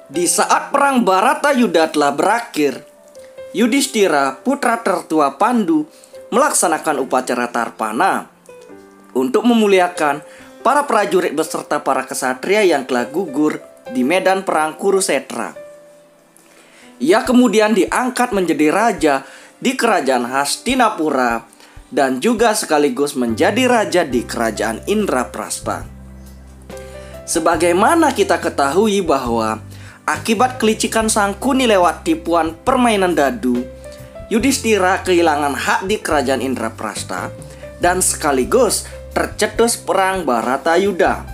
Di saat perang Bharatayuddha telah berakhir, Yudhishthira, putra tertua Pandu, melaksanakan upacara Tarpana untuk memuliakan para prajurit beserta para kesatria yang telah gugur di medan perang Kurusetra. Ia kemudian diangkat menjadi raja di kerajaan Hastinapura dan juga sekaligus menjadi raja di kerajaan Indraprastha. Sebagaimana kita ketahui bahwa akibat kelicikan Sangkuni lewat tipuan permainan dadu, Yudhishthira kehilangan hak di kerajaan Indraprastha dan sekaligus tercetus perang Bharatayuddha.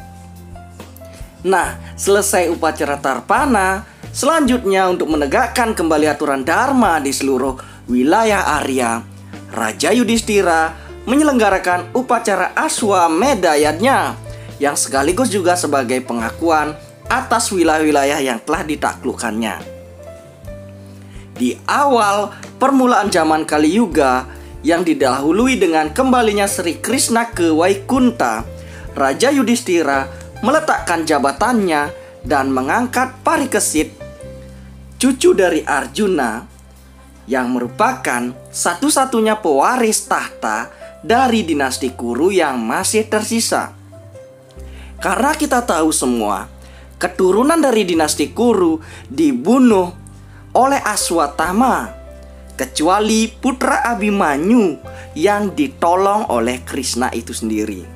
Nah, selesai upacara Tarpana, selanjutnya untuk menegakkan kembali aturan Dharma di seluruh wilayah Arya, Raja Yudhishthira menyelenggarakan upacara Aswamedayanya yang sekaligus juga sebagai pengakuan atas wilayah-wilayah yang telah ditaklukkannya. Di awal permulaan zaman Kali Yuga yang didahului dengan kembalinya Sri Krishna ke Waikunta, Raja Yudhishthira meletakkan jabatannya dan mengangkat Parikesit, cucu dari Arjuna, yang merupakan satu-satunya pewaris tahta dari dinasti Kuru yang masih tersisa. Karena kita tahu semua, keturunan dari dinasti Kuru dibunuh oleh Aswatthama, kecuali putra Abhimanyu yang ditolong oleh Krishna itu sendiri.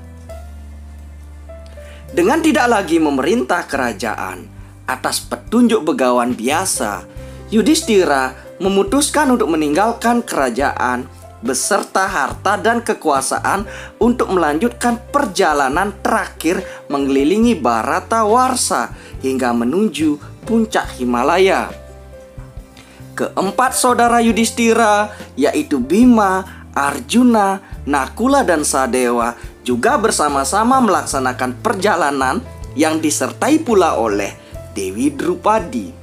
Dengan tidak lagi memerintah kerajaan atas petunjuk begawan biasa, Yudhishthira memutuskan untuk meninggalkan kerajaan beserta harta dan kekuasaan untuk melanjutkan perjalanan terakhir mengelilingi Bharatawarsha hingga menuju puncak Himalaya. Keempat saudara Yudhishthira, yaitu Bima, Arjuna, Nakula, dan Sadewa, juga bersama-sama melaksanakan perjalanan yang disertai pula oleh Dewi Drupadi.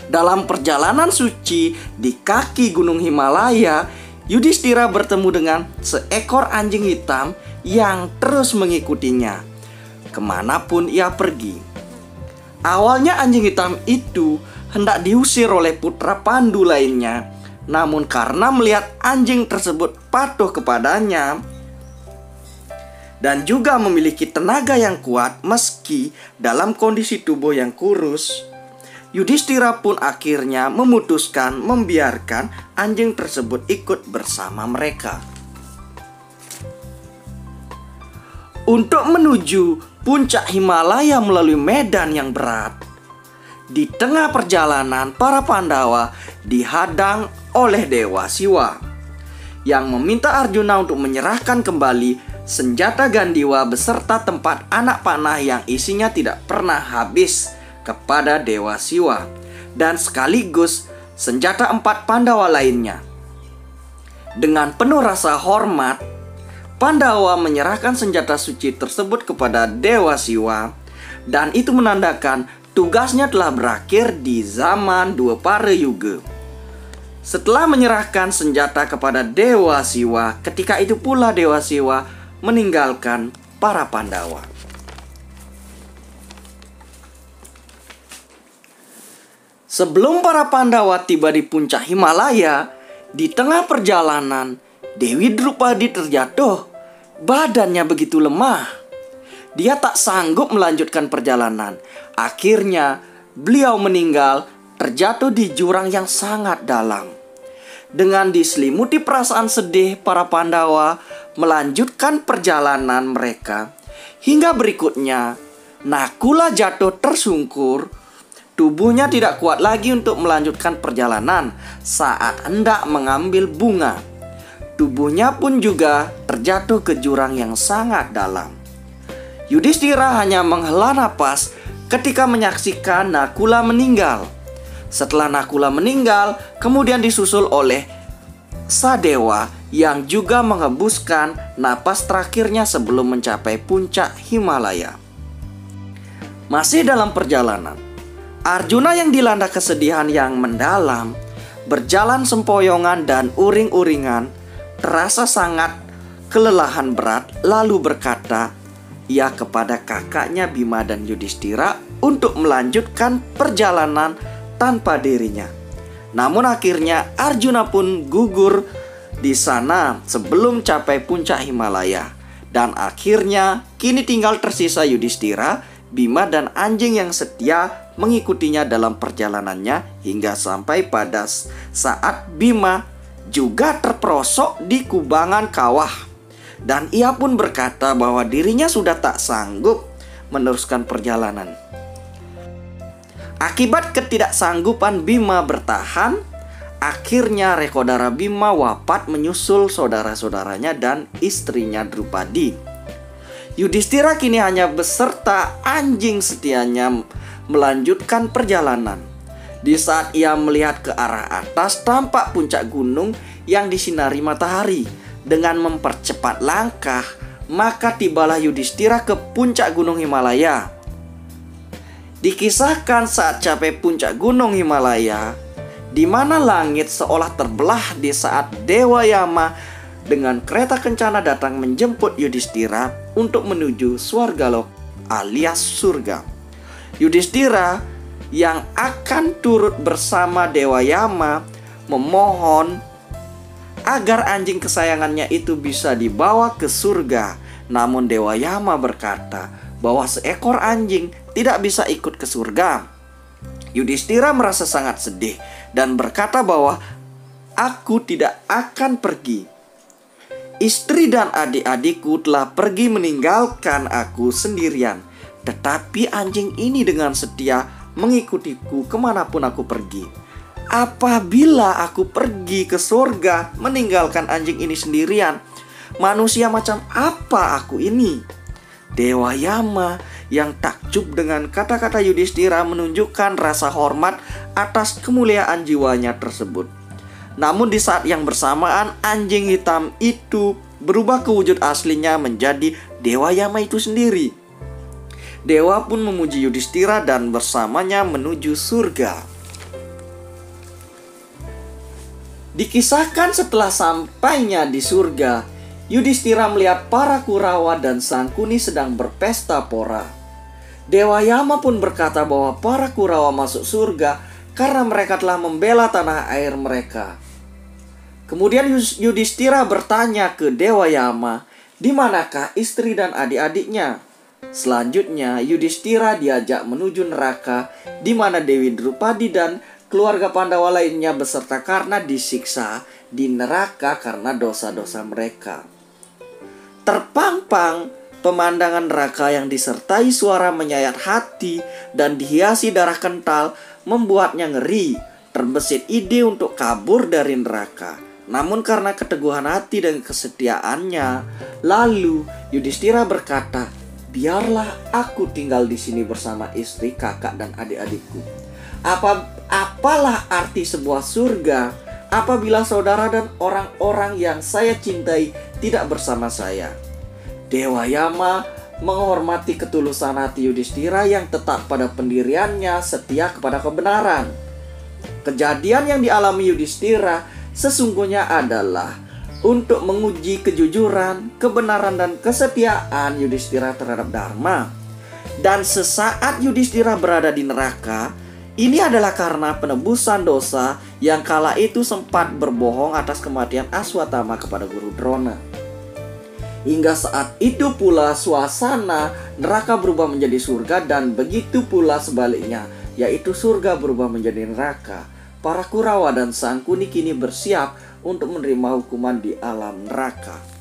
Dalam perjalanan suci di kaki Gunung Himalaya, Yudhishthira bertemu dengan seekor anjing hitam yang terus mengikutinya kemanapun ia pergi. Awalnya anjing hitam itu hendak diusir oleh putra Pandu lainnya, namun karena melihat anjing tersebut patuh kepadanya dan juga memiliki tenaga yang kuat meski dalam kondisi tubuh yang kurus, Yudhishthira pun akhirnya memutuskan membiarkan anjing tersebut ikut bersama mereka. Untuk menuju puncak Himalaya melalui medan yang berat, di tengah perjalanan para Pandawa dihadang oleh Dewa Siwa yang meminta Arjuna untuk menyerahkan kembali senjata Gandiwa beserta tempat anak panah yang isinya tidak pernah habis kepada Dewa Siwa dan sekaligus senjata 4 Pandawa lainnya. Dengan penuh rasa hormat, Pandawa menyerahkan senjata suci tersebut kepada Dewa Siwa dan itu menandakan tugasnya telah berakhir di zaman Dwapara Yuga. Setelah menyerahkan senjata kepada Dewa Siwa, ketika itu pula Dewa Siwa meninggalkan para Pandawa. Sebelum para Pandawa tiba di puncak Himalaya, di tengah perjalanan, Dewi Drupadi terjatuh. Badannya begitu lemah. Dia tak sanggup melanjutkan perjalanan. Akhirnya, beliau meninggal terjatuh di jurang yang sangat dalam. Dengan diselimuti perasaan sedih, para Pandawa melanjutkan perjalanan mereka. Hingga berikutnya, Nakula jatuh tersungkur. Tubuhnya tidak kuat lagi untuk melanjutkan perjalanan saat hendak mengambil bunga. Tubuhnya pun juga terjatuh ke jurang yang sangat dalam. Yudhishthira hanya menghela napas ketika menyaksikan Nakula meninggal. Setelah Nakula meninggal, kemudian disusul oleh Sadewa yang juga menghembuskan napas terakhirnya sebelum mencapai puncak Himalaya. Masih dalam perjalanan, Arjuna yang dilanda kesedihan yang mendalam, berjalan sempoyongan dan uring-uringan, terasa sangat kelelahan berat, lalu berkata ia kepada kakaknya Bima dan Yudhishthira, untuk melanjutkan perjalanan tanpa dirinya. Namun akhirnya Arjuna pun gugur di sana sebelum capai puncak Himalaya. Dan akhirnya kini tinggal tersisa Yudhistira, Bima dan anjing yang setia mengikutinya dalam perjalanannya hingga sampai pada saat Bima juga terperosok di kubangan kawah. Dan ia pun berkata bahwa dirinya sudah tak sanggup meneruskan perjalanan. Akibat ketidaksanggupan Bima bertahan, akhirnya Rekodara Bima wafat menyusul saudara-saudaranya dan istrinya Drupadi. Yudhistira kini hanya beserta anjing setianya melanjutkan perjalanan. Di saat ia melihat ke arah atas, tampak puncak gunung yang disinari matahari. Dengan mempercepat langkah, maka tibalah Yudhistira ke puncak gunung Himalaya. Dikisahkan saat capai puncak gunung Himalaya, di mana langit seolah terbelah di saat Dewa Yama dengan kereta kencana datang menjemput Yudhistira untuk menuju Swargalok alias surga. Yudhistira yang akan turut bersama Dewa Yama memohon agar anjing kesayangannya itu bisa dibawa ke surga. Namun Dewa Yama berkata bahwa seekor anjing tidak bisa ikut ke surga. Yudhistira merasa sangat sedih dan berkata bahwa aku tidak akan pergi. Istri dan adik-adikku telah pergi meninggalkan aku sendirian. Tetapi anjing ini dengan setia mengikutiku kemanapun aku pergi. Apabila aku pergi ke surga meninggalkan anjing ini sendirian, manusia macam apa aku ini? Dewa Yama yang takjub dengan kata-kata Yudhistira menunjukkan rasa hormat atas kemuliaan jiwanya tersebut. Namun di saat yang bersamaan, anjing hitam itu berubah ke wujud aslinya menjadi Dewa Yama itu sendiri. Dewa pun memuji Yudhistira dan bersamanya menuju surga. Dikisahkan setelah sampainya di surga, Yudhistira melihat para Kurawa dan Sangkuni sedang berpesta pora. Dewa Yama pun berkata bahwa para Kurawa masuk surga karena mereka telah membela tanah air mereka. Kemudian Yudhistira bertanya ke Dewa Yama, di manakah istri dan adik-adiknya? Selanjutnya Yudhistira diajak menuju neraka, di mana Dewi Drupadi dan keluarga Pandawa lainnya beserta karena disiksa di neraka karena dosa-dosa mereka. Terpampang pemandangan neraka yang disertai suara menyayat hati dan dihiasi darah kental membuatnya ngeri. Terbesit ide untuk kabur dari neraka. Namun karena keteguhan hati dan kesetiaannya, lalu Yudhistira berkata, biarlah aku tinggal di sini bersama istri, kakak, dan adik-adikku. Apalah arti sebuah surga apabila saudara dan orang-orang yang saya cintai tidak bersama saya? Dewa Yama menghormati ketulusan hati Yudhistira yang tetap pada pendiriannya, setia kepada kebenaran. Kejadian yang dialami Yudhistira sesungguhnya adalah untuk menguji kejujuran, kebenaran, dan kesetiaan Yudhistira terhadap Dharma. Dan sesaat Yudhistira berada di neraka, ini adalah karena penebusan dosa yang kala itu sempat berbohong atas kematian Aswatthama kepada Guru Drona. Hingga saat itu pula suasana neraka berubah menjadi surga, dan begitu pula sebaliknya, yaitu surga berubah menjadi neraka. Para Kurawa dan Sangkuni kini bersiap untuk menerima hukuman di alam neraka.